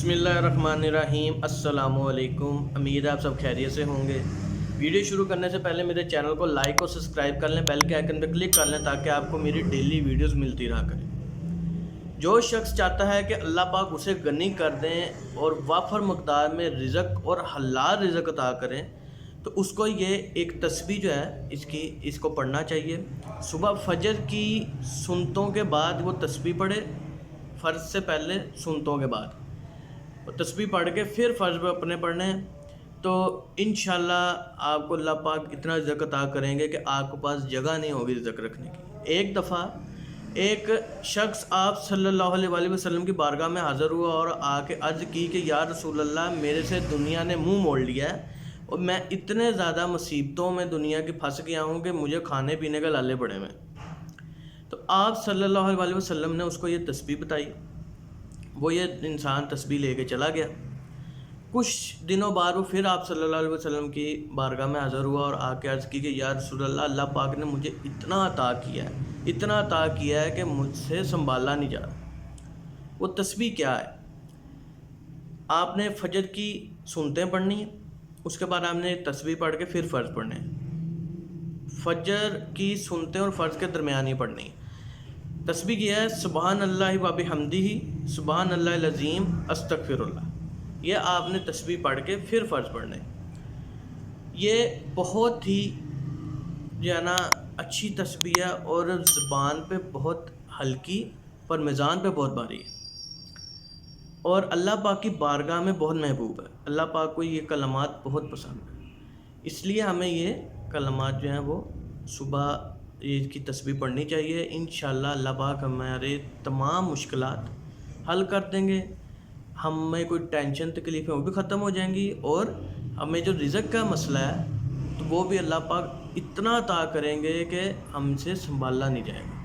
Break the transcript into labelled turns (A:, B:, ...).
A: بسم اللہ الرحمن الرحیم۔ السلام علیکم، امید ہے آپ سب خیریت سے ہوں گے۔ ویڈیو شروع کرنے سے پہلے میرے چینل کو لائک اور سبسکرائب کر لیں، بیل کے آئیکن پہ کلک کر لیں تاکہ آپ کو میری ڈیلی ویڈیوز ملتی رہا کریں۔ جو شخص چاہتا ہے کہ اللہ پاک اسے غنی کر دیں اور وافر مقدار میں رزق اور حلال رزق عطا کریں تو اس کو یہ ایک تسبیح جو ہے اس کو پڑھنا چاہیے۔ صبح فجر کی سنتوں کے بعد وہ تسبیح پڑھے، فرض سے پہلے سنتوں کے بعد اور تسبیح پڑھ کے پھر فرض پہ اپنے پڑھنے ہیں تو انشاءاللہ آپ کو اللہ پاک اتنا رزق عطا کریں گے کہ آپ کے پاس جگہ نہیں ہوگی رزق رکھنے کی۔ ایک دفعہ ایک شخص آپ صلی اللہ علیہ وآلہ وسلم کی بارگاہ میں حاضر ہوا اور آ کے عرض کی کہ یا رسول اللہ، میرے سے دنیا نے منہ موڑ لیا ہے اور میں اتنے زیادہ مصیبتوں میں دنیا کی پھنس گیا ہوں کہ مجھے کھانے پینے کا لالے پڑے میں۔ تو آپ صلی اللہ علیہ وآلہ وسلم نے اس کو یہ تسبیح بتائی۔ وہ یہ انسان تسبیح لے کے چلا گیا۔ کچھ دنوں بعد وہ پھر آپ صلی اللہ علیہ وسلم کی بارگاہ میں حاضر ہوا اور آ کے عرض کی کہ یا رسول اللہ، اللہ پاک نے مجھے اتنا عطا کیا ہے کہ مجھ سے سنبھالا نہیں جا رہا۔ وہ تسبیح کیا ہے؟ آپ نے فجر کی سنتیں پڑھنی ہیں، اس کے بعد آپ نے تسبیح پڑھ کے پھر فرض پڑھنے ہیں۔ فجر کی سنتیں اور فرض کے درمیان ہی پڑھنی ہے۔ تسبیح کیا ہے سبحان اللہ و بحمدہ سبحان اللہ العظیم استغفر اللہ۔ یہ آپ نے تسبیح پڑھ کے پھر فرض پڑھنے۔ یہ بہت ہی جو ہے نا اچھی تسبیح ہے اور زبان پہ بہت ہلکی پر میزان پہ بہت بھاری ہے اور اللہ پاک کی بارگاہ میں بہت محبوب ہے۔ اللہ پاک کو یہ کلمات بہت پسند ہے، اس لیے ہمیں یہ کلمات جو ہیں وہ صبح عید کی تسبیح پڑھنی چاہیے۔ انشاءاللہ اللہ پاک ہمارے تمام مشکلات حل کر دیں گے، ہمیں کوئی ٹینشن تکلیفیں وہ بھی ختم ہو جائیں گی اور ہمیں جو رزق کا مسئلہ ہے تو وہ بھی اللہ پاک اتنا عطا کریں گے کہ ہم سے سنبھالا نہیں جائے گا۔